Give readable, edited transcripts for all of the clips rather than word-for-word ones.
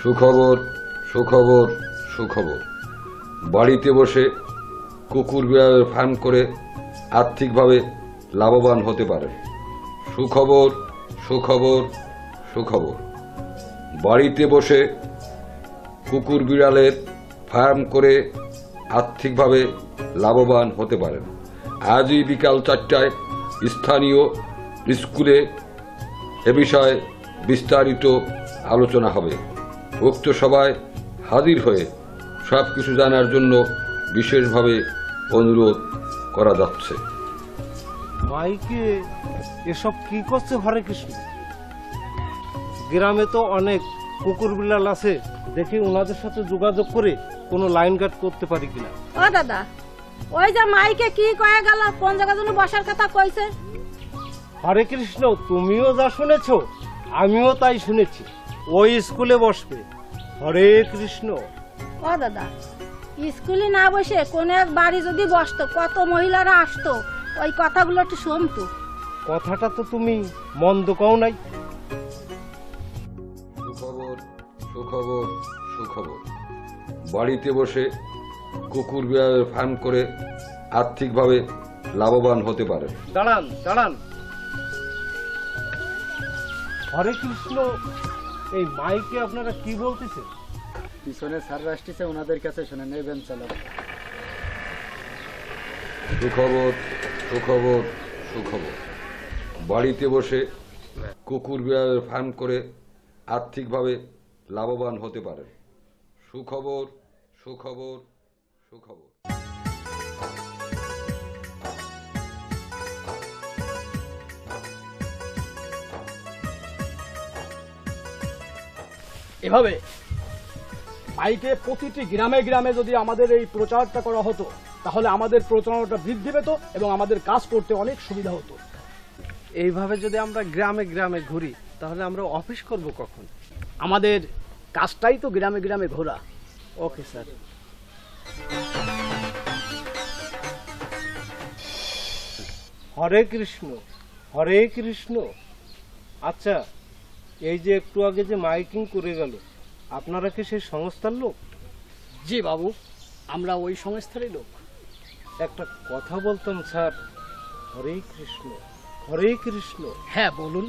সুখবর সুখবর সুখবর, বাড়িতে বসে কুকুর বিড়ালের ফার্ম করে আর্থিকভাবে লাভবান হতে পারে। সুখবর সুখবর সুখবর, বাড়িতে বসে কুকুর বিড়ালের ফার্ম করে আর্থিকভাবে লাভবান হতে পারেন। আজই বিকাল 4টায় স্থানীয় স্কুলে এ বিষয়ে বিস্তারিত আলোচনা হবে। উক্ত সভায় হাজির হয়ে সবকিছু জানার জন্য বিশেষভাবে অনুরোধ করা যাচ্ছে। মাইকে এসব কি করছে হরে কৃষ্ণ? গ্রামে তো অনেক কুকুর বিড়াল আছে, দেখি ওনাদের সাথে যোগাযোগ করে কোনো লাইন গার্ড করতে পারি কিনা। ও দাদা, ওই যে মাইকে কি কয়ে গেল, কোন জায়গায় যেন বসার কথা কইছে? হরে কৃষ্ণ, তুমিও যা শুনেছ আমিও তাই শুনেছি, ওই স্কুলে বসবে। হরে কৃষ্ণ। ও দাদা, স্কুলে না বসে কোন এক বাড়ি যদি বসতো, কত মহিলারা আসতো, ওই কথাগুলো একটু শুনতো। কথাটা তো তুমি মন্দ কও নাই। সুখবর সুখবর সুখবর, বাড়িতে বসে কুকুর বিড়ালের ফার্ম করে আর্থিকভাবে লাভবান হতে পারে। দাঁড়ান দাঁড়ান, হরে কৃষ্ণ, এই মাইকে আপনারা কি বলতেছে? পিছনে স্যাররা আসতেছে, ওনাদের কাছে শুনে নেবেন। চলো। সুখবর সুখবর সুখবর, বাড়িতে বসে কুকুর বিড়ালের ফার্ম করে আর্থিকভাবে লাভবান হতে পারে। সুখবর সুখবর সুখবর। এভাবে মাইকে প্রতিটি গ্রামে গ্রামে যদি আমাদের এই প্রচারটা করা হতো, তাহলে আমাদের প্রচারণাটা বৃদ্ধি পেত এবং আমাদের কাজ করতে অনেক সুবিধা হতো। এইভাবে যদি আমরা গ্রামে গ্রামে ঘুরি, তাহলে আমরা অফিস করব কখন? আমাদের কাজটাই তো গ্রামে গ্রামে ঘোরা। Okay sir. হরে কৃষ্ণ হরে কৃষ্ণ। আচ্ছা, এই যে একটু আগে যে মাইকিং করে গেল, আপনারা কি সেই সংস্থার লোক? জি বাবু, আমরা ওই সংস্থারই লোক। একটা কথা বলতাম স্যার। হরে কৃষ্ণ হরে কৃষ্ণ। হ্যাঁ বলুন।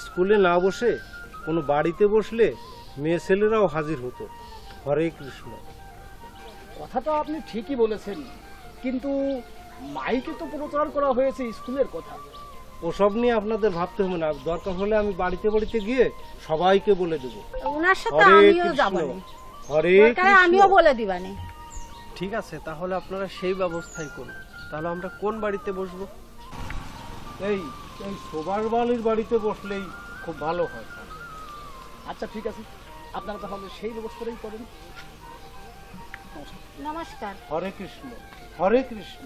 স্কুলে না বসে কোনো বাড়িতে বসলে মেয়ে ছেলেরাও হাজির হতো। হরে কৃষ্ণ। কথাটা আপনি ঠিকই বলেছেন, কিন্তু মাইকে তো প্রচার করা হয়েছে স্কুলের কথা। ওসব নিয়ে আপনাদের ভাবতে হবে না, দরকার হলে আমি বাড়িতে বাড়িতে গিয়ে সবাইকে বলে দেব। ওনার সাথে হরে আমিও কৃষ্ণ যাব, হরে দরকারে আমিও কৃষ্ণ। বলে দিবানি। ঠিক আছে, তাহলে আপনারা সেই ব্যবস্থাই করুন। তাহলে আমরা কোন বাড়িতে বসবো? এই এই শোবার বালির বাড়িতে বসলেই খুব ভালো হয়। আচ্ছা ঠিক আছে, আপনারা তাহলে সেই ব্যবস্থাটাই করেন। নমস্কার। হরে কৃষ্ণ হরে কৃষ্ণ।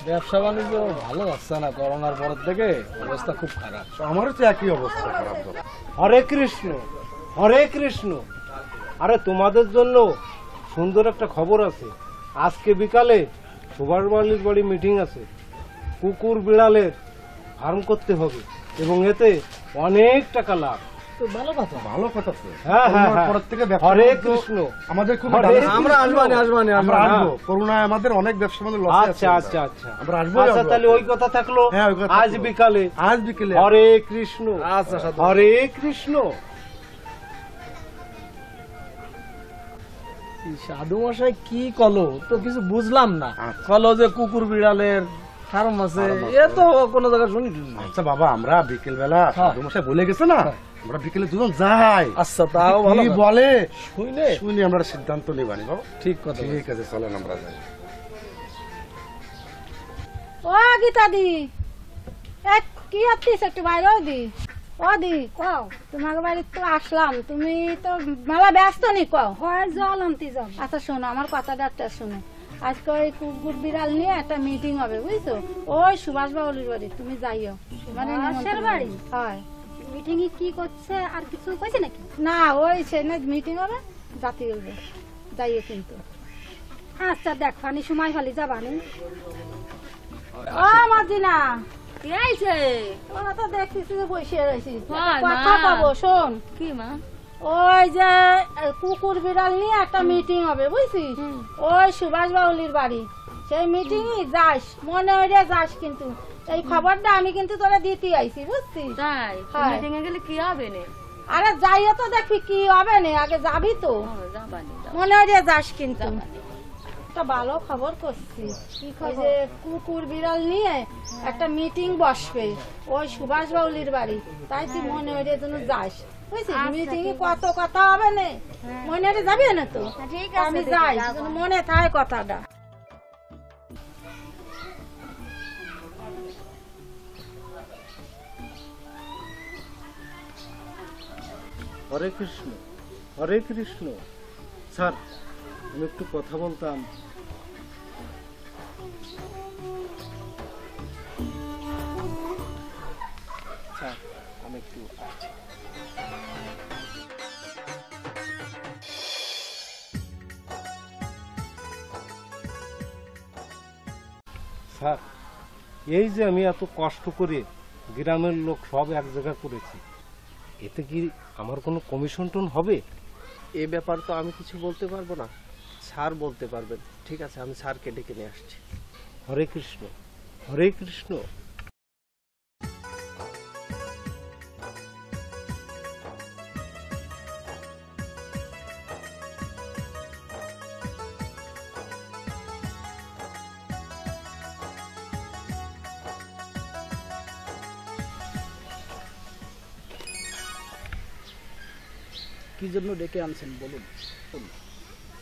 ব্যবসা বাণিজ্য ভালো যাচ্ছে না, করোনার পর থেকে অবস্থা খুব খারাপ। আমারও তো একই অবস্থা খারাপ। হরে কৃষ্ণ হরে কৃষ্ণ। আরে তোমাদের জন্য সুন্দর একটা খবর আছে। আজকে বিকালে সুভাষ বালির বাড়ি মিটিং আছে। কুকুর বিড়ালের ফার্ম করতে হবে এবং এতে অনেক টাকা লাভ। তো ভালো কথা, ভালো কথা তো। হ্যাঁ হ্যাঁ করোনার পর থেকে ব্যবসা হরে বাণিজ্য কৃষ্ণ। আমাদের খুব হরে ভালো। কৃষ্ণ। আমরা আসবো। হ্যাঁ। করোনায় আমাদের অনেক ব্যবসা বাণিজ্য লস আচ্ছা আচ্ছা আচ্ছা। আমরা আসবো। আচ্ছা, তাহলে ওই কথা থাকলো। হ্যাঁ, ওই কথা আজ থাকলো। বিকালে আজ বিকেলে। হরে কৃষ্ণ আচ্ছা, সাধু। হরে কৃষ্ণ। সাধু মশাই কি কলো তো কিছু বুঝলাম না। কলো যে কুকুর বিড়ালের ফার্ম আছে, এ তো কোনো জায়গায় শুনি। আচ্ছা বাবা, আমরা বিকেল বেলা সাধু মশাই বলে গেছে না, আমরা বিকেলে দুজন যাই। আচ্ছা, তাও ভালো বলে শুনি আমরা সিদ্ধান্ত নেবানি বাবা। ঠিক কথা, ঠিক আছে, চলেন আমরা যাই। ও গীতা দি, এক কি আছিস, একটু বাইরে দি। ও দি কও, তোমার বাড়িতে তো আসলাম, তুমি তো মেলা ব্যস্ত নি, কও। হয় জল আনতে যাও। আচ্ছা শোনো, আমার কথাটা একটা শোনো। আজকে ওই কুকুর বিড়াল নিয়ে একটা মিটিং হবে, বুঝছো? ওই সুভাষ বাবুলির বাড়ি, তুমি যাইও। মানে বাড়ি হয় মিটিং এ কি করছে আর কিছু কইছে নাকি? না, ওই সে মিটিং হবে, জাতি বলবে, যাইও কিন্তু। আচ্ছা দেখ, ফানি সময় খালি যাবানি। ও মাদিনা, কি আইছে? তোরা তো দেখছিস যে বসে রয়েছিস হয়, কথা মা। পাবো শোন কি মা? ওই যে কুকুর বিড়াল নিয়ে একটা মিটিং হবে বুঝছিস ওই সুভাষ বাউলির বাড়ি সেই মিটিং যাস মনে হইলে যাস কিন্তু এই খবরটা আমি কিন্তু তোরা দিতে আইছি বুঝছিস তাই হয়। মিটিং এ গেলে কি হবে নে? আরে যাইও তো দেখবি কি হবে না আগে যাবি তো যাবানি মনে হইলে যাস কিন্তু একটা ভালো খবর করছিস ওই যে কুকুর বিড়াল নিয়ে একটা মিটিং বসবে ওই সুভাষ বাউলির বাড়ি তাই তুই মনে হইলে যেন যাস বুঝছিস মিটিং এ কত কথা হবে না মনে হইলে যাবি না তো ঠিক আমি আছে যাই যেন মনে থাকে কথাটা হরে কৃষ্ণ হরে কৃষ্ণ। স্যার আমি একটু কথা বলতাম। স্যার আমি একটু আসছি। স্যার এই যে আমি এত কষ্ট করে গ্রামের লোক সব এক জায়গা করেছি, এতে কি আমার কোনো কমিশন টন হবে? এ ব্যাপার তো আমি কিছু বলতে পারবো না, স্যার বলতে পারবেন। ঠিক আছে, আমি স্যারকে ডেকে নিয়ে আসছি। হরে কৃষ্ণ হরে কৃষ্ণ। কি জন্য ডেকে আনছেন বলুন।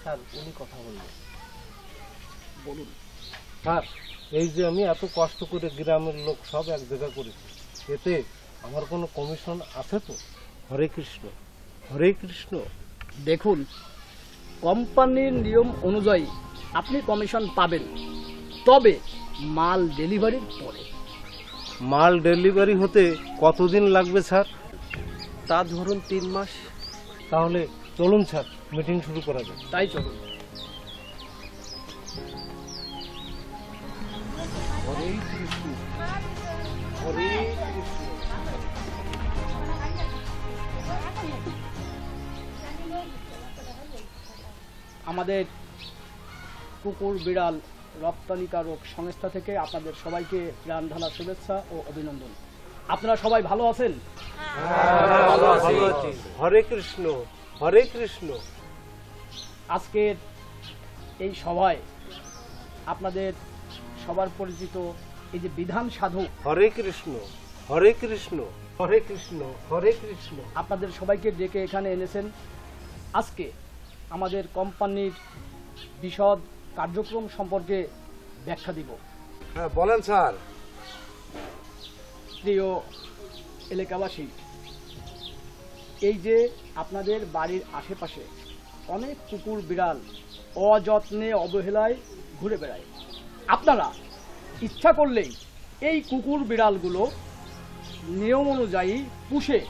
স্যার উনি কথা বলবেন। বলুন। স্যার এই যে আমি এত কষ্ট করে গ্রামের লোক সব এক জায়গা করেছি, এতে আমার কোনো কমিশন আছে তো? হরে কৃষ্ণ হরে কৃষ্ণ। দেখুন, কোম্পানির নিয়ম অনুযায়ী আপনি কমিশন পাবেন, তবে মাল ডেলিভারির পরে। মাল ডেলিভারি হতে কতদিন লাগবে স্যার? তা ধরুন 3 মাস। তাহলে চলুন স্যার মিটিং শুরু করা যাক। তাই চলুন। হরে কৃষ্ণ হরে কৃষ্ণ। আমাদের কুকুর বিড়াল রপ্তানিকারক সংস্থা থেকে আপনাদের সবাইকে প্রাণ ঢালা শুভেচ্ছা ও অভিনন্দন। আপনারা সবাই ভালো আছেন? হরে কৃষ্ণ হরে কৃষ্ণ। আজকের এই সভায় আপনাদের সবার পরিচিত এই যে বিধান সাধক হরে কৃষ্ণ হরে কৃষ্ণ হরে কৃষ্ণ হরে কৃষ্ণ। আপনাদের সবাইকে ডেকে এখানে এনেছেন আজকে আমাদের কোম্পানির বিশদ কার্যক্রম সম্পর্কে ব্যাখ্যা দিব। হ্যাঁ বলেন স্যার। প্রিয় এলাকাবাসী, এই যে আপনাদের বাড়ির আশেপাশে অনেক কুকুর বিড়াল অযত্নে অবহেলায় ঘুরে বেড়ায়, আপনারা ইচ্ছা করলেই এই কুকুর বিড়ালগুলো নিয়ম অনুযায়ী পুষে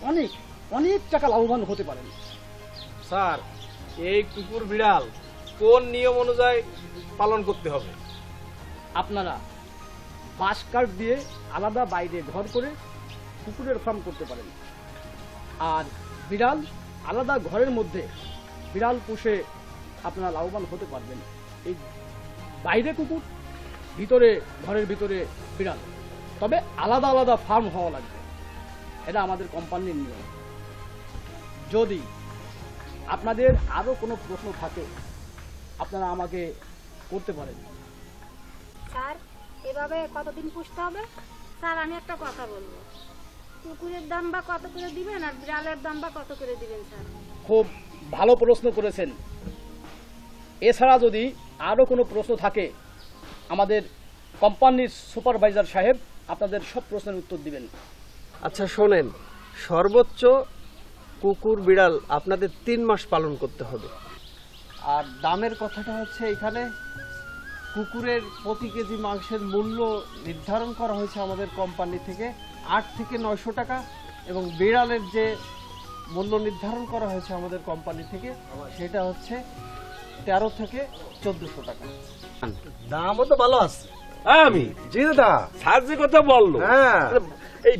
অনেক অনেক টাকা লাভবান হতে পারেন। স্যার এই কুকুর বিড়াল কোন নিয়ম অনুযায়ী পালন করতে হবে? আপনারা বাঁশ কাঠ দিয়ে আলাদা বাইরে ঘর করে কুকুরের ফার্ম করতে পারেন, আর বিড়াল আলাদা ঘরের মধ্যে বিড়াল পুষে আপনারা লাভবান হতে পারবেন। এই বাইরে কুকুর, ভিতরে ঘরের ভিতরে বিড়াল, তবে আলাদা আলাদা ফার্ম হওয়া লাগবে। এটা আমাদের কোম্পানির নিয়ম। যদি আপনাদের আরো কোনো প্রশ্ন থাকে আপনারা আমাকে করতে পারেন। স্যার এভাবে কতদিন পুষতে হবে? স্যার আমি একটা কথা বলবো, কুকুরের দাম বা কত করে দিবেন আর বিড়ালের দাম বা কত করে দিবেন স্যার? খুব ভালো প্রশ্ন করেছেন। এছাড়া যদি আরো কোনো প্রশ্ন থাকে আমাদের কোম্পানির সুপারভাইজার সাহেব আপনাদের সব প্রশ্নের উত্তর দিবেন। আচ্ছা শোনেন, সর্বোচ্চ কুকুর বিড়াল আপনাদের 3 মাস পালন করতে হবে। আর দামের কথাটা হচ্ছে, এখানে কুকুরের প্রতি কেজি মাংসের মূল্য নির্ধারণ করা হয়েছে আমাদের কোম্পানি থেকে 8 থেকে 900 টাকা, এবং বিড়ালের যে মূল্য নির্ধারণ করা হয়েছে আমাদের কোম্পানি থেকে সেটা হচ্ছে 13 থেকে 1400 টাকা। দামও তো ভালো আছে। আমি জি দাদা। স্যার যে কথা বললো, হ্যাঁ এই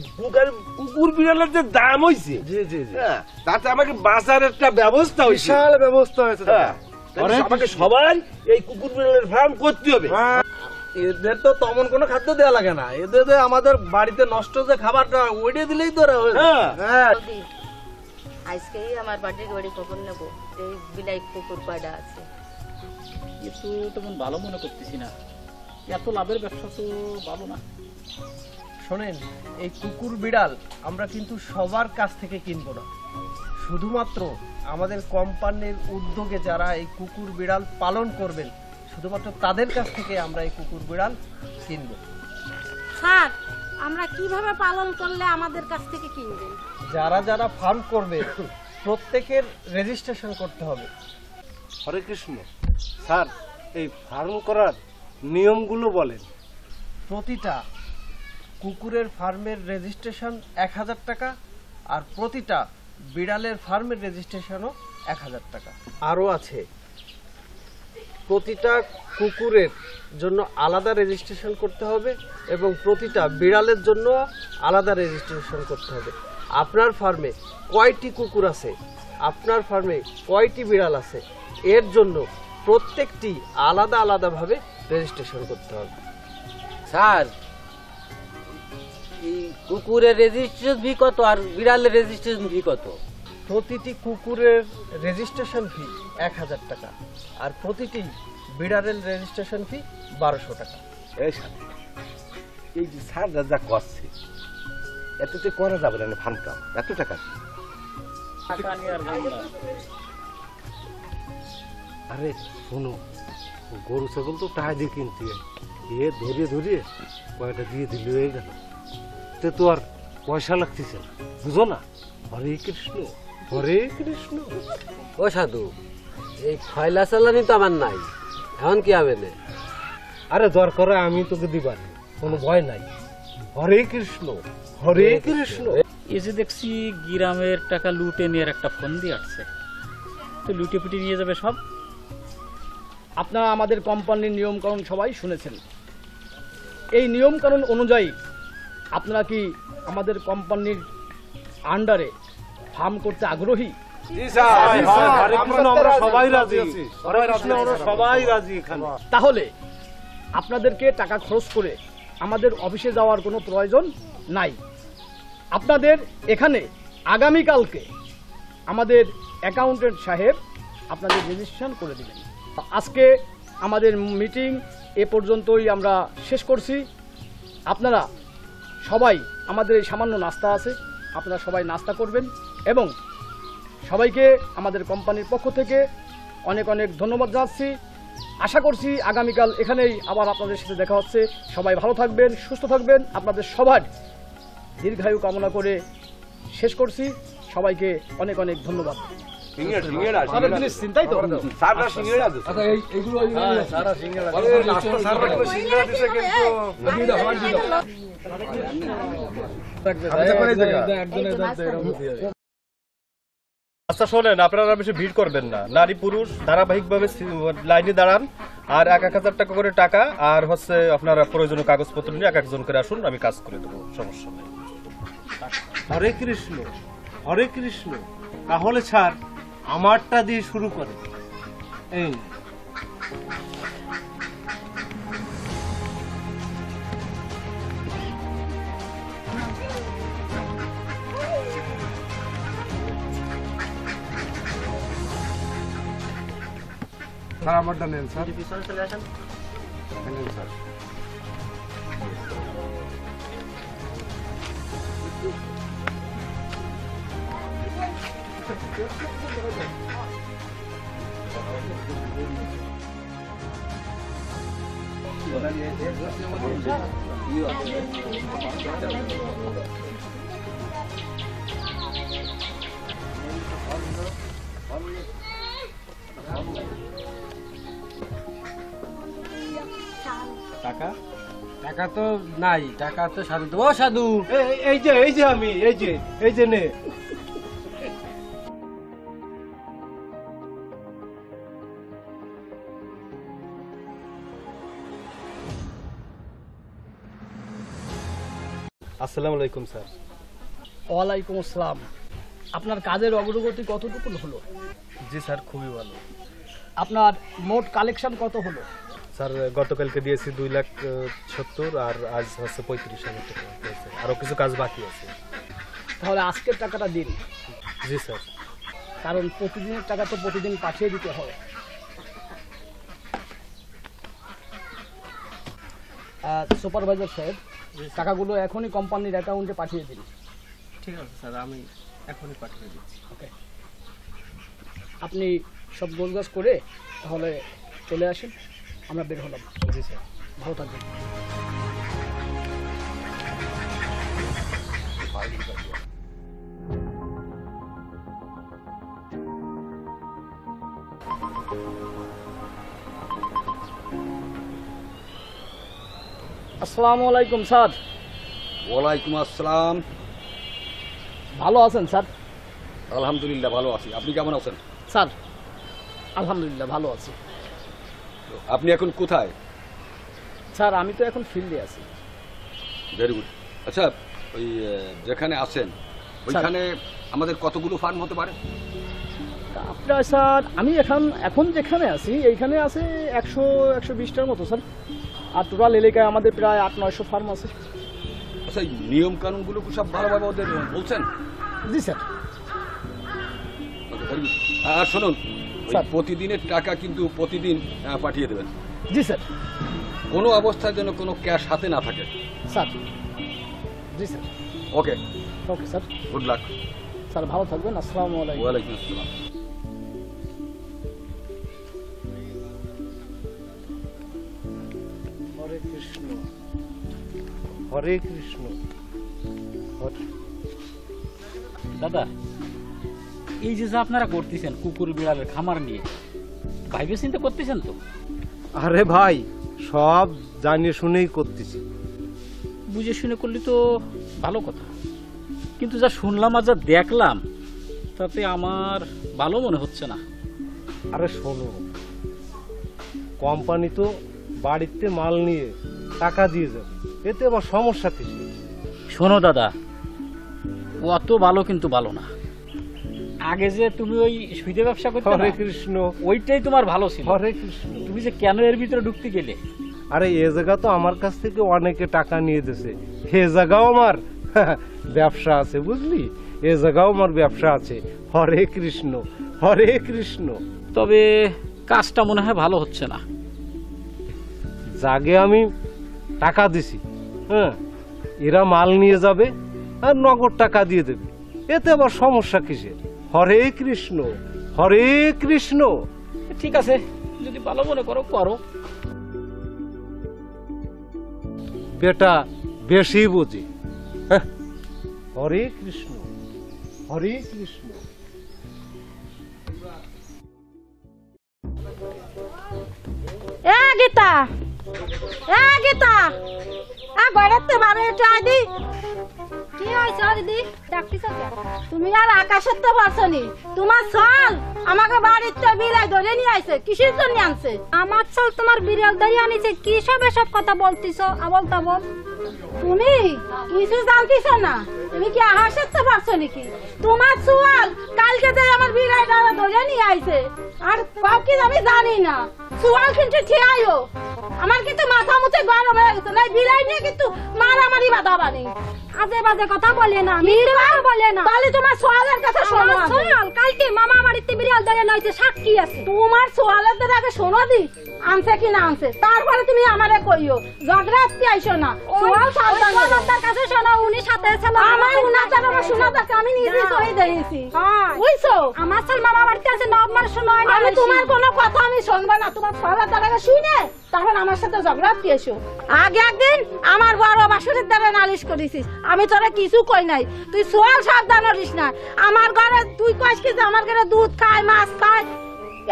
কুকুর বিড়ালের যে দাম হইছে, জি জি জি, হ্যাঁ, তাতে আমাকে বাঁচার একটা ব্যবস্থা হয়েছে। বিশাল ব্যবস্থা হয়েছে দাদা। হ্যাঁ, তাহলে আমাকে সবাই এই কুকুর বিড়ালের ফার্ম করতে হবে। হ্যাঁ, এদের তো তেমন কোনো খাদ্য দেওয়া লাগে না, এদের যে আমাদের বাড়িতে নষ্ট যে খাবারটা ওইটা দিলেই তো ওরা হয়ে যায়। হ্যাঁ। হ্যাঁ বৌদি, আজকেই আমার বাড়ির বাড়ি খবর নেব এই বিলাই কুকুর কয়টা আছে। কিন্তু তেমন ভালো মনে করতেছি না, এত লাভের ব্যবসা তো ভালো না। শোনেন, এই কুকুর বিড়াল আমরা কিন্তু সবার কাছ থেকে কিনবো না, শুধুমাত্র আমাদের কোম্পানির উদ্যোগে যারা এই কুকুর বিড়াল পালন করবেন শুধুমাত্র তাদের কাছ থেকে আমরা এই কুকুর বিড়াল কিনবো। স্যার, আমরা কিভাবে পালন করলে আমাদের কাছ থেকে কিনবেন? যারা যারা ফার্ম করবে প্রত্যেকের রেজিস্ট্রেশন করতে হবে। হরে কৃষ্ণ। স্যার, এই ফার্ম করার নিয়মগুলো বলেন। প্রতিটা কুকুরের ফার্মের রেজিস্ট্রেশন 1000 টাকা, আর প্রতিটা বিড়ালের ফার্মের রেজিস্ট্রেশনও 1000 টাকা। আরও আছে, প্রতিটা কুকুরের জন্য আলাদা রেজিস্ট্রেশন করতে হবে এবং প্রতিটা বিড়ালের জন্য আলাদা রেজিস্ট্রেশন করতে হবে। আপনার ফার্মে কয়টি কুকুর আছে, আপনার ফার্মে কয়টি বিড়াল আছে, এর জন্য প্রত্যেকটি আলাদা আলাদাভাবে রেজিস্ট্রেশন করতে হবে। স্যার, এই কুকুরের রেজিস্ট্রেশন ফি কত আর বিড়ালের রেজিস্ট্রেশন ফি কত? প্রতিটি কুকুরের রেজিস্ট্রেশন ফি 1000 টাকা আর প্রতিটি বিড়ালের রেজিস্ট্রেশন ফি 1200 টাকা। এই স্যার, এই যে স্যার যা করছে এতে করা যাবে না ফার্ম কাম, এত টাকা। আরে শোনো, গরু ছাগল তো টাকা দিয়ে কিনতে হয়, এ ধরিয়ে ধরিয়ে কয়টা দিয়ে দিলে হয়ে গেল, তে তো আর পয়সা লাগতেছে না, বুঝো না? হরে কৃষ্ণ, হরে কৃষ্ণ। ও সাধু, এই খয়লা চালানি তো আমার নাই, এখন কি হবে না? আরে দরকার হয় আমি তোকে দিবার, কোনো ভয় নাই। হরে কৃষ্ণ, হরে কৃষ্ণ। এই যে দেখছি গ্রামের টাকা লুটে নিয়ে একটা ফোন দিয়ে আসছে, তো লুটে পুটে নিয়ে যাবে সব। আপনারা আমাদের কোম্পানির নিয়মকানুন সবাই শুনেছেন। এই নিয়মকানুন অনুযায়ী আপনারা কি আমাদের কোম্পানির আন্ডারে ফার্ম করতে আগ্রহী? হরে কৃষ্ণ, আমরা সবাই রাজি আছি। হরে কৃষ্ণ, আমরা সবাই রাজি এখানে। তাহলে আপনাদেরকে টাকা খরচ করে আমাদের অফিসে যাওয়ার কোনো প্রয়োজন নাই। আপনাদের এখানে আগামীকালকে আমাদের অ্যাকাউন্টেন্ট সাহেব আপনাদের রেজিস্ট্রেশন করে দেবেন। আজকে আমাদের মিটিং এ পর্যন্তই আমরা শেষ করছি। আপনারা সবাই, আমাদের এই সামান্য নাস্তা আছে, আপনারা সবাই নাস্তা করবেন এবং সবাইকে আমাদের কোম্পানির পক্ষ থেকে অনেক অনেক ধন্যবাদ জানাচ্ছি। আশা করছি আগামীকাল এখানেই আবার আপনাদের সাথে দেখা হচ্ছে। সবাই ভালো থাকবেন, সুস্থ থাকবেন, আপনাদের সবার দীর্ঘায়ু কামনা করে শেষ করছি। সবাইকে অনেক অনেক ধন্যবাদ। চিন্তাই তো স্যাররা সিঙ্গারা দিচ্ছে। আচ্ছা শোনেন, আপনারা বেশি ভিড় করবেন না, নারী পুরুষ ধারাবাহিকভাবে লাইনে দাঁড়ান আর 1000 টাকা করে টাকা আর হচ্ছে আপনারা প্রয়োজনীয় কাগজপত্র নিয়ে এক একজন করে আসুন, আমি কাজ করে দেবো, সমস্যা নেই। হরে কৃষ্ণ, হরে কৃষ্ণ। তাহলে স্যার আমারটা দিয়ে শুরু করে। এই নিন। স্যার আমারটা নেন স্যার। নেন স্যার। টাকা টাকা তো নাই, টাকা তো সাধু দেবো। সাধু, এই যে আমি, এই যে নে। আসসালামু আলাইকুম স্যার। ওয়ালাইকুম আসসালাম। আপনার কাজের অগ্রগতি কতটুকু হলো? জি স্যার, খুবই ভালো। আপনার মোট কালেকশন কত হলো? স্যার গতকালকে দিয়েছি 2,70,000 আর আজ হচ্ছে 35,000 টাকা হয়েছে। আরো কিছু কাজ বাকি আছে। তাহলে আজকের টাকাটা দিন, জি স্যার। কারণ প্রতিদিনের টাকা তো প্রতিদিন পাঠিয়ে দিতে হবে। সুপারভাইজার সাহেব, টাকাগুলো এখনই কোম্পানির অ্যাকাউন্টে পাঠিয়ে দিন। ঠিক আছে স্যার, আমি এখনই পাঠিয়ে দিচ্ছি। ওকে, আপনি সব গোছগাছ করে তাহলে চলে আসেন, আমরা বের হলাম। জি স্যার। ভালো থাকবেন। আসসালামু আলাইকুম স্যার। ওয়ালাইকুম আসসালাম। ভালো আছেন স্যার? আলহামদুলিল্লাহ ভালো আছি। আপনি কেমন আছেন? স্যার আলহামদুলিল্লাহ ভালো আছি। আপনি এখন কোথায়? স্যার আমি তো এখন ফিল্ডে আছি। Very good. আচ্ছা, ওই যেখানে আছেন ওইখানে আমাদের কতগুলো ফার্ম হতে পারে? আপনার স্যার আমি এখন যেখানে আছি এইখানে আছে 100-120টার মতো স্যার। আর টোটাল এলাকায় আমাদের প্রায় 800-900 ফার্ম আছে। আচ্ছা, এই নিয়ম কানুনগুলো কি সব ভালোভাবে ওদের বলছেন? জি স্যার। Okay, very good. আর শুনুন, স্যার। প্রতিদিনের টাকা কিন্তু প্রতিদিন পাঠিয়ে দেবেন। জি স্যার। কোনো অবস্থায় যেন কোনো ক্যাশ হাতে না থাকে। স্যার জি sir. Okay okay sir. Good luck. Sir ভালো থাকবেন। আসসালামু আলাইকুম। ওয়ালাইকুম আসসালাম। হরে কৃষ্ণ হরে কৃষ্ণ। দাদা, এই যে আপনারা করতেছেন কুকুর বিড়ালের খামার নিয়ে, ভাইবে চিন্তা করতেছেন তো? আরে ভাই, সব জানিয়ে শুনেই করতেছি। বুঝে শুনে করলে তো ভালো কথা, কিন্তু যা শুনলাম আর যা দেখলাম তাতে আমার ভালো মনে হচ্ছে না। আরে শোনো, কোম্পানি তো বাড়িতে মাল নিয়ে টাকা দিয়ে যাবে, এতে আবার সমস্যা কিছু। শোনো দাদা, অত ভালো কিন্তু ভালো না। আগে যে তুমি ওই সুইদে ব্যবসা করতে, হরে কৃষ্ণ, ওইটাই তোমার ভালো ছিল। হরে কৃষ্ণ। তুমি যে কেন এর ভিতরে ঢুকতে গেলে? আরে এ জায়গা তো আমার কাছ থেকে অনেকে টাকা নিয়ে দিয়েছে, এ জায়গাও আমার ব্যবসা আছে, বুঝলি? এ জায়গাও আমার ব্যবসা আছে। হরে কৃষ্ণ হরে কৃষ্ণ। তবে কাজটা মনে হয় ভালো হচ্ছে না। জাগে আমি টাকা দিছি, হ্যাঁ, এরা মাল নিয়ে যাবে আর নগদ টাকা দিয়ে দেবে, এতে আবার সমস্যা কিসের? হরে কৃষ্ণ হরে কৃষ্ণ। ঠিক আছে, যদি ভালো মনে করো করো। বেটা বেশি বোঝে। হ্যাঁ, হরে কৃষ্ণ হরে কৃষ্ণ। এ গীতা, এ গীতা, ঘরেতে বারে একটু আদি। কি হয়েছে দিদি? ডাকতেছ কেন? তুমি আর আকাশের তো পারছনি, তোমার চল আমাকে বাড়িতে বিলাই ধরে নিয়ে আইছে। কিসের জন্য আনছে? আমার চল তোমার বিড়াল ধরে আনিছে। কি সব এসব কথা বলতিছ? আবল তাবল। তুমি কিছু জানতিছ না? তুমি কি আকাশের তো পারছো নাকি? তোমার চল কালকে যে আমার বিড়াল ধরে নিয়ে আইছে, আর কাউকে আমি জানি না। চল কিন্তু ঠিয়াইও, আমার কিন্তু মাথা মুছে গরম হয়ে গেছে। না বিলাই নিয়ে কিন্তু মারামারি বাধা বানি। আজে বাজে কথা বলে না, বলে না। তাহলে তোমার সোয়ালের কথা শোনো। সোয়াল কালকে মামা বাড়িতে বিড়াল ধরে নইছে, সাক্ষী আছে। তোমার সোয়ালের দ্বারা আগে শোনো দি, আনছে কি না আনছে, তারপরে তুমি আমারে কইও। ঝগড়াতে আইসো না। সোয়াল সাবধান, তার কাছে শোনো। উনি সাথে ছিল আমার উনাটার আমার শোনাটাকে আমি নিজে সই দিয়েছি। বুঝছো? আমার সাল মামা বাড়িতে আছে, নব মার শোনো। আমি তোমার কোনো কথা আমি শুনবো না। তোমার সোয়ালের দ্বারা শুনে তারপর আমার সাথে ঝগড়াতে এসো। আগে একদিন আমার বড় বাসুরের দ্বারা নালিশ করেছিস, আমি তোরা কিছু কই নাই। তুই সোয়াল সাবধান হরিস না। আমার ঘরে তুই কইস কি যে আমার ঘরে দুধ খায়, মাছ খায়,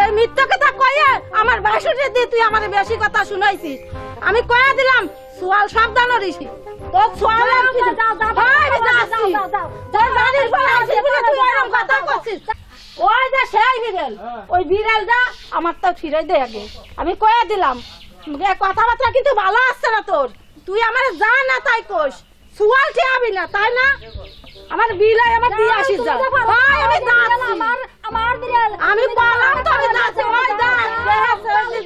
এই মিথ্যা কথা কয়ে আমার বাসুরের দিয়ে তুই আমার বেশি কথা শুনাইছিস। আমি কয়ে দিলাম সোয়াল সাবধান হরিস। তোর সোয়ালের কথা করছিস। ওই যে সেই বিড়াল, ওই বিড়ালটা আমার তো ফিরাই দে আগে। আমি কয়ে দিলাম কথাবার্তা কিন্তু ভালো আসছে না তোর। তুই আমার যা না তাই কোস। সুয়ালটি আবি না তাই না আমার বিলাই আমার দিয়ে আসি যা ভাই আমি দাঁড়ালাম আমার বিড়াল আমি বললাম তো আমি দাঁড়াতে ওই দাঁড়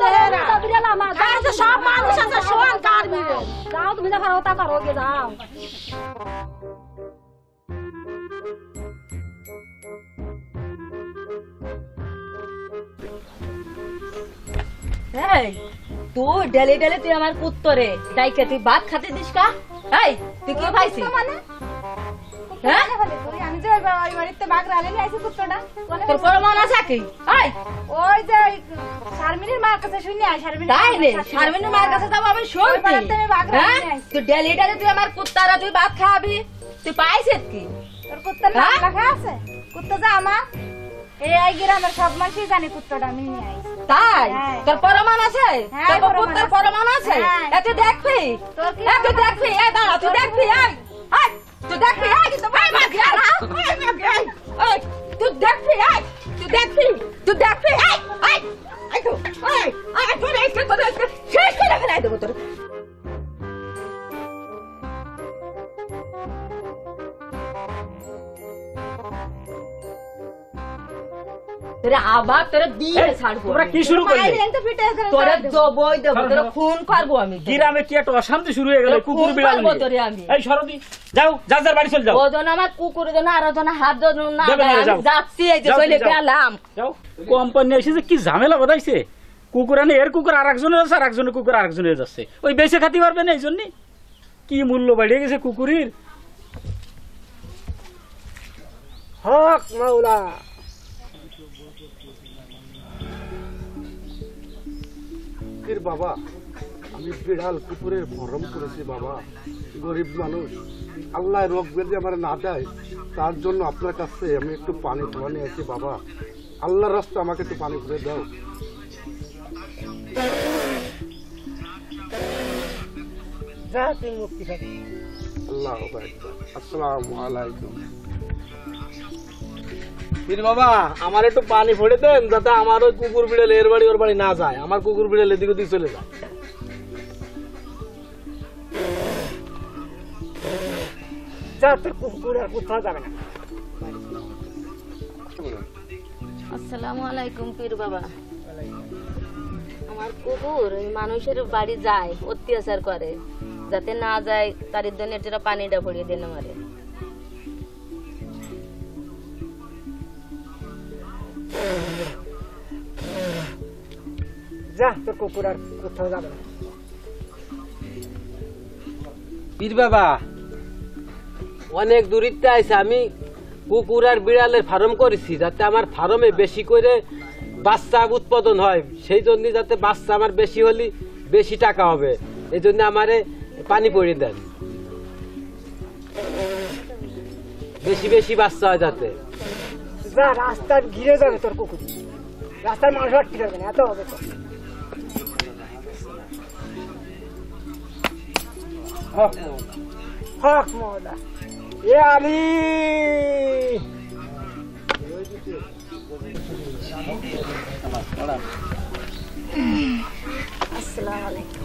দেহেরা বিড়াল আমার দাঁড়াতে সব মানুষ আছে সোয়াল কার বিড়াল যাও তুমি যা পারো তা করো গে যাও এই তুই ডেলি ডেলি তুই আমার কুত্তরে ডাইকে তুই ভাত খাতে দিস কা এই তুই কি পাইছিস মানে হ্যাঁ আমি যে ওই বাড়িতে বাঘ রালে নিয়ে আইছি কুত্তটা তোর প্রমাণ আছে কি এই ওই যে শারমিনের মার কাছে শুনি আই শারমিন তাই রে শারমিনের মার কাছে যাব আমি শুনছি হ্যাঁ তুই ডেলি ডেলি তুই আমার কুত্তারা তুই ভাত খাবি তুই পাইছিস কি তোর কুত্তার নাম লেখা আছে কুত্তা যা আমার এই গ্রামের সব মানুষই জানে কুত্তাটা আমি নিয়ে আইছি তাই তোর প্রমাণ আছে তোর কুত্তার প্রমাণ আছে তুই দেখবি তুই দেখবি এই দাঁড়া তুই দেখবি এই তুই দেখবি এই কিন্তু ভাই মা গেল এই তুই দেখবি এই তুই দেখবি এই এই তো এই তুই দেখবি তো শেষ করে ফেলাই দেব তোর তোরে আবার তোরে দিয়ে ছাড়বো তোমরা কি শুরু করলে তোরে জবই দেব তোরে খুন করব আমি গ্রামে কি একটা অশান্তি শুরু হয়ে গেল কুকুর বিড়াল নিয়ে এই সরদি যাও যার যার বাড়ি চল যাও ওজন আমার কুকুর জন আর ওজন হাত জন না আমি যাচ্ছি এই যে চলে গেলাম যাও কোম্পানি এসে কি ঝামেলা বাধাইছে কুকুর আনে এর কুকুর আরেকজনের আছে আরেকজনের কুকুর আরেকজনের যাচ্ছে ওই বেঁচে খাতে পারবে না এই জন্য কি মূল্য বাড়িয়ে গেছে কুকুরের হক মাওলা বাবা আমি বিড়াল কুকুরের ভরম করেছি বাবা গরিব মানুষ আল্লাহ রোগ বেঁধে আমার না দেয় তার জন্য আপনার কাছে আমি একটু পানি ধোয়া নিয়ে আছি বাবা আল্লাহর রাস্তা আমাকে একটু পানি করে দাও যা তুই মুক্তি থাকি আল্লাহু আকবার আসসালামু আলাইকুম পীর বাবা আমার একটু পানি ভরে দেন যাতে আমার ওই কুকুর বিড়াল এর বাড়ি ওর বাড়ি না যায় আমার কুকুর বিড়াল এদিক ওদিক চলে যায় যা তোর কুকুর আর কোথাও যাবে না আসসালামু আলাইকুম পীর বাবা আমার কুকুর মানুষের বাড়ি যায় অত্যাচার করে যাতে না যায় তার জন্য এটা পানিটা ভরিয়ে দেন আমারে যা তোর কুকুর আর কোথাও যাবে না পীর বাবা অনেক দূরিতে আছে আমি কুকুর আর বিড়ালের ফার্ম করেছি যাতে আমার ফার্মে বেশি করে বাচ্চা উৎপাদন হয় সেই জন্য যাতে বাচ্চা আমার বেশি হলে বেশি টাকা হবে এই জন্য আমারে পানি পড়িয়ে দেন বেশি বেশি বাচ্চা হয় যাতে যা রাস্তা ঘিরে যাবে তোর কুকুর রাস্তার মানুষ আর ঠিক হবে না এত হবে তো হক মহলা এ আলী আসসালামু আলাইকুম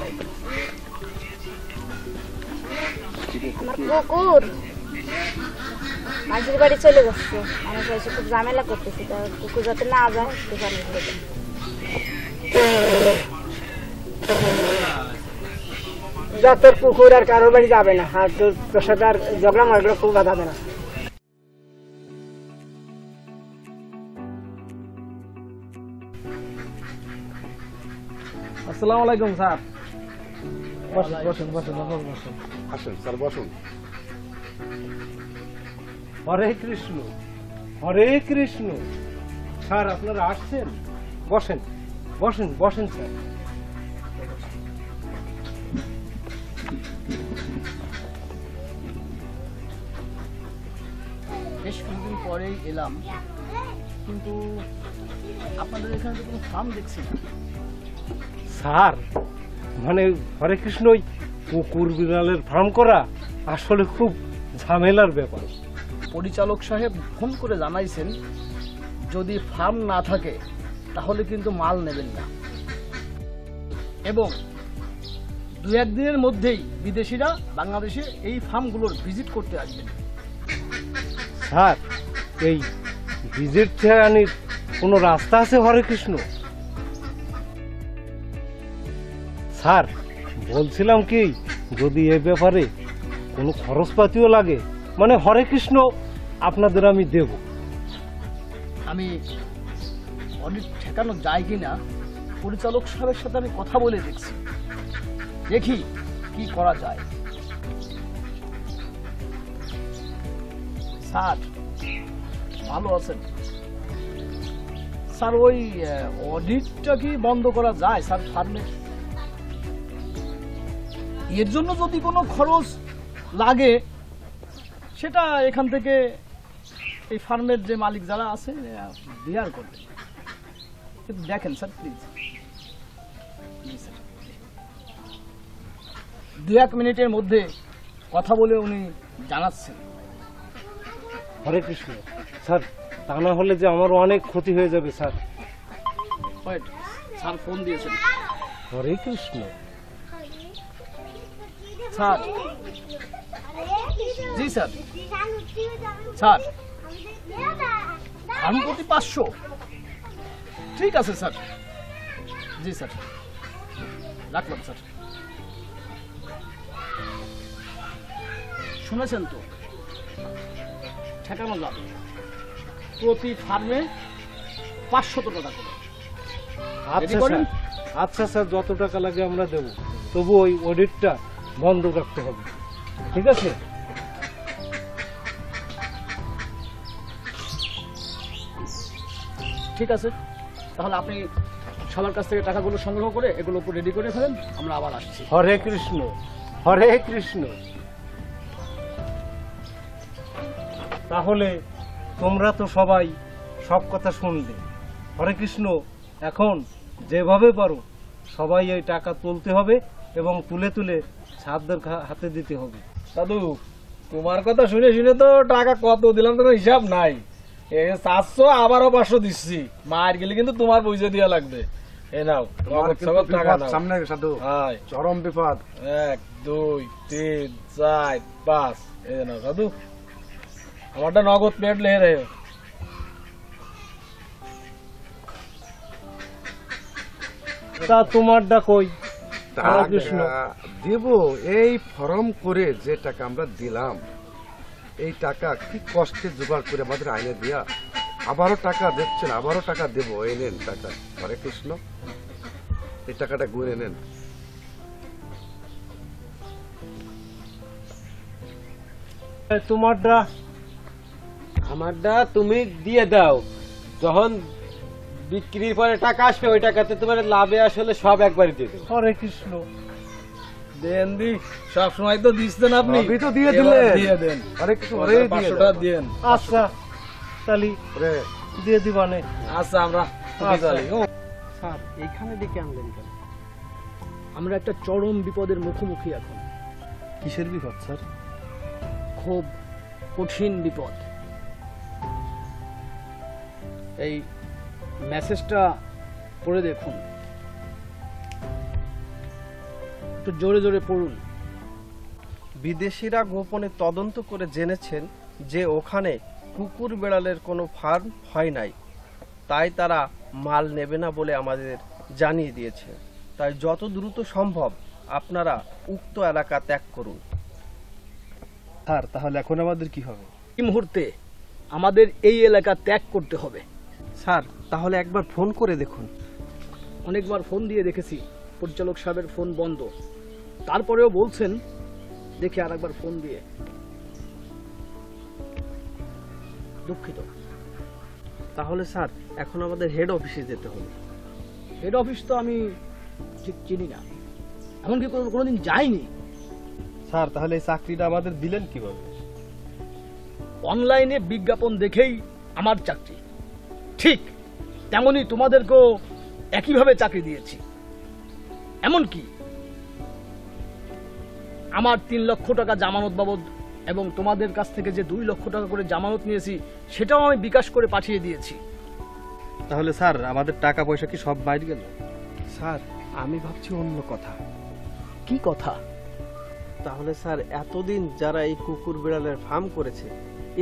আমার কুকুর মাঝির বাড়ি চলে যাচ্ছে মানুষ এসে খুব ঝামেলা করতেছে তা কুকুর যাতে না যায় দোকানে ঘুরে যা তোর কুকুর আর কারোর বাড়ি যাবে না আর তোর সাথে আর ঝগড়া মারগুলো খুব বাঁধাবে না আসসালামু আলাইকুম স্যার বসুন বসুন বসুন বসুন আসুন স্যার বসুন হরে কৃষ্ণ হরে কৃষ্ণ স্যার আপনারা আসছেন বসেন বসেন বসেন স্যার বেশ কিছুদিন পরেই এলাম কিন্তু আপনাদের এখানে তো কোনো ফার্ম দেখছি না স্যার মানে হরে কৃষ্ণ ওই কুকুর বিড়ালের ফার্ম করা আসলে খুব ঝামেলার ব্যাপার পরিচালক সাহেব ফোন করে জানাইছেন যদি ফার্ম না থাকে তাহলে কিন্তু মাল নেবেন না এবং 2-1 দিনের মধ্যেই বিদেশিরা বাংলাদেশে এই ফার্মগুলোর ভিজিট করতে আসবেন। স্যার এই ভিজিট ছাড়ানির কোনো রাস্তা আছে হরে কৃষ্ণ? স্যার বলছিলাম কি, যদি এ ব্যাপারে কোনো খরচপাতিও লাগে, মানে হরে কৃষ্ণ আপনাদের আমি দেব। আমি অডিট ঠেকানো যায় কিনা পরিচালক সাহেবের সাথে আমি কথা বলে দেখছি, দেখি কি করা যায়। স্যার ভালো আছেন? স্যার ওই অডিটটা কি বন্ধ করা যায় স্যার ফার্মের? এর জন্য যদি কোনো খরচ লাগে সেটা এখান থেকে এই ফার্মের যে মালিক যারা আছে বিয়ার করবে। কিন্তু দেখেন স্যার প্লিজ, 2-1 মিনিটের মধ্যে কথা বলে উনি জানাচ্ছেন। হরে কৃষ্ণ স্যার, তা না হলে যে আমার অনেক ক্ষতি হয়ে যাবে স্যার। ওয়েট, স্যার ফোন দিয়েছেন। হরে কৃষ্ণ। স্যার জি স্যার, স্যার ফার্ম প্রতি 500। ঠিক আছে স্যার, জি স্যার, রাখলাম স্যার। শুনেছেন তো, ঠেকানো যাবে প্রতি ফার্মে 500 টাকা করে। আচ্ছা স্যার, আচ্ছা স্যার, যত টাকা লাগে আমরা দেব, তবু ওই অডিটটা বন্ধ রাখতে হবে, ঠিক আছে? ঠিক আছে, তাহলে আপনি সবার কাছ থেকে টাকাগুলো সংগ্রহ করে এগুলো রেডি করে ফেলেন, আমরা আবার আসছি। হরে কৃষ্ণ, হরে কৃষ্ণ। তাহলে তোমরা তো সবাই সব কথা শুনলে। হরে কৃষ্ণ, এখন যেভাবে পারো সবাই এই টাকা তুলতে হবে এবং তুলে তুলে ছাত্রদের হাতে দিতে হবে। দাদু তোমার কথা শুনে শুনে তো টাকা কত দিলাম তোমার হিসাব নাই। 700 আবারও 500 দিচ্ছি, মার গেলে কিন্তু তোমার পয়সা দেওয়া লাগবে। এই নাও সামনে সাধু, চরম বিপদ। 1 2 3 4 5, এই নাও সাধু, আমারটা নগদ পেট লেহে রে। তা তোমারটা কই? হরে কৃষ্ণ। দেব এই ফর্ম করে যে টাকা আমরা দিলাম, এই টাকা কি কষ্টে জোগাড় করে আমাদের আইনে দিয়া আবারও টাকা দিচ্ছেন, আবারও টাকা দেব। এই নেন টাকা। হরে কৃষ্ণ, এই টাকাটা গুনে নেন। তোমারটা? আমারটা তুমি দিয়ে দাও, যখন বিক্রির পরে টাকা আসবে ওই টাকাতে তোমার লাভে আসলে সব একবারই দিয়ে দেবো। হরে কৃষ্ণ। দেন দি, সব সময় তো দিচ্ছেন আপনি, আপনি তো দিয়ে দিলেন। দিয়ে দেন। হরে কৃষ্ণ, 500 টাকা দেন। আচ্ছা তাহলে দিয়ে দিবানে। আচ্ছা আমরা স্যার এইখানে ডেকে আনলেন কেন? আমরা একটা চরম বিপদের মুখোমুখি এখন। কিসের বিপদ স্যার? খুব কঠিন বিপদ। এই মেসেজটা পড়ে দেখুন, একটু জোরে জোরে পড়ুন। বিদেশিরা গোপনে তদন্ত করে জেনেছেন যে ওখানে কুকুর বেড়ালের কোনো ফার্ম হয় নাই, তাই তারা মাল নেবে না বলে আমাদের জানিয়ে দিয়েছে। তাই যত দ্রুত সম্ভব আপনারা উক্ত এলাকা ত্যাগ করুন। স্যার তাহলে এখন আমাদের কি হবে? এই মুহূর্তে আমাদের এই এলাকা ত্যাগ করতে হবে। স্যার তাহলে একবার ফোন করে দেখুন। অনেকবার ফোন দিয়ে দেখেছি, পরিচালক সাহেবের ফোন বন্ধ, তারপরেও বলছেন দেখি আর একবার ফোন দিয়ে। দুঃখিত। তাহলে স্যার এখন আমাদের হেড অফিসে যেতে হবে। হেড অফিস তো আমি ঠিক চিনি না, এমনকি কোনোদিন যাইনি। স্যার তাহলে এই চাকরিটা আমাদের দিলেন কিভাবে? অনলাইনে বিজ্ঞাপন দেখেই আমার চাকরি, ঠিক তেমনি তোমাদেরকেও একইভাবে চাকরি দিয়েছি। এমনকি আমার 3 লক্ষ টাকা জামানত বাবদ এবং তোমাদের কাছ থেকে যে 2 লক্ষ টাকা করে জামানত নিয়েছি সেটাও আমি বিকাশ করে পাঠিয়ে দিয়েছি। তাহলে স্যার আমাদের টাকা পয়সা কি সব বাইরে গেল? স্যার আমি ভাবছি অন্য কথা। কি কথা? তাহলে স্যার এতদিন যারা এই কুকুর বিড়ালের ফার্ম করেছে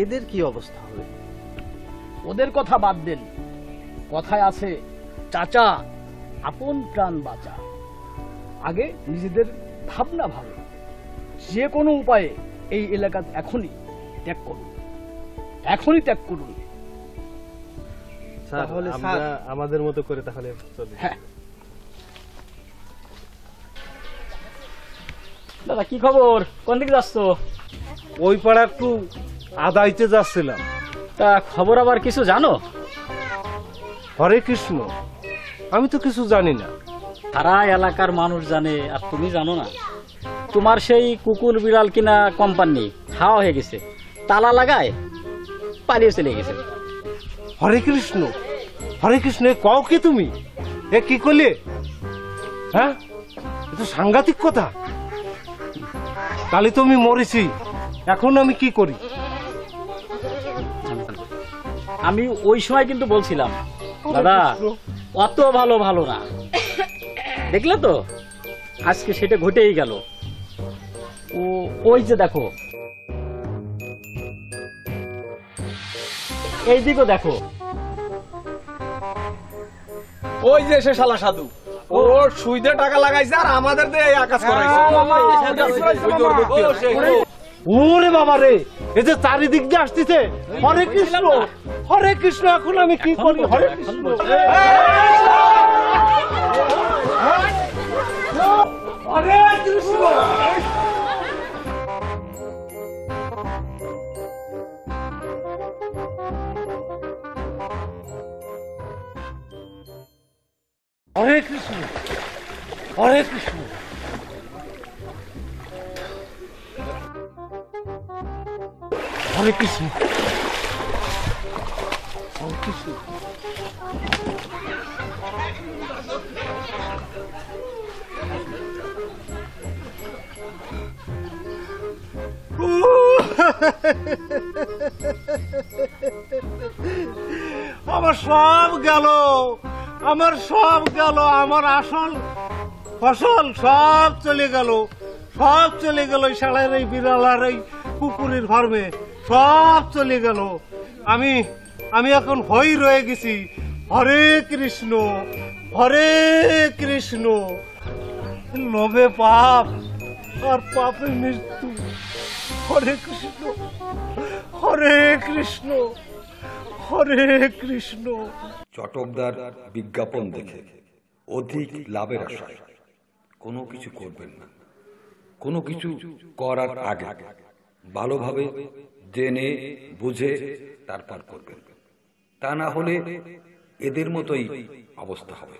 এদের কি অবস্থা হবে? ওদের কথা বাদ দেন। কথায় আছে, চাচা আপন প্রাণ বাঁচা। আগে নিজেদের ভাবনা ভালো। যে কোনো উপায়ে এই এলাকা এখনই ত্যাগ করুন, এখনই ত্যাগ করুন। তাহলে আমরা আমাদের মতো করে তাহলে চলি। হ্যাঁ। দাদা কি খবর? কোন দিকে যাচ্ছ? ওই পাড়া একটু আদাইতে যাচ্ছিলাম। তা খবর আবার কিছু জানো? হরে কৃষ্ণ, আমি তো কিছু জানি না। সারা এলাকার মানুষ জানে আর তুমি জানো না। তোমার সেই কুকুর বিড়াল কিনা কোম্পানি হাওয়া হয়ে গেছে, তালা লাগায় পালিয়ে চলে গেছে। হরে কৃষ্ণ, হরে কৃষ্ণ, এ কও কি তুমি? এ কি করলে? হ্যাঁ, এ তো সাংঘাতিক কথা। তাহলে তুমি মরেছি, এখন আমি কি করি? আমি ওই সময় কিন্তু বলছিলাম দাদা অত ভালো ভালো না। দেখলে তো আজকে সেটা ঘটেই গেল। ও ওই যে দেখো, এই দিকও দেখো, ওই যে সে শালা সাধু, ও সুইদে টাকা লাগাইছে আর আমাদের দিয়ে এই আকাশ করাইছে। ওরে বাবা রে, এই যে চারিদিক দিয়ে আসতেছে। হরে কৃষ্ণ, হরে কৃষ্ণ, এখন আমি কি করি? হরে কৃষ্ণ, হরে কৃষ্ণ। হরে কৃষ্ণ, হরে কৃষ্ণ। হরে কৃষ্ণ, হরে কৃষ্ণ। আমার সব গেল, আমার সব গেল, আমার আসল ফসল সব চলে গেল, সব চলে গেল। শালার এই বিড়াল আর এই কুকুরের ফার্মে সব চলে গেল। আমি এখন হই রয়ে গেছি। হরে কৃষ্ণ, হরে কৃষ্ণ। লোভে পাপ আর পাপে মৃত্যু। হরে কৃষ্ণ, হরে কৃষ্ণ, হরে কৃষ্ণ। চটকদার বিজ্ঞাপন দেখে অধিক লাভের আশায় কোনো কিছু করবেন না। কোনো কিছু করার আগে ভালোভাবে জেনে বুঝে তারপর করবেন, তা না হলে এদের মতোই অবস্থা হবে।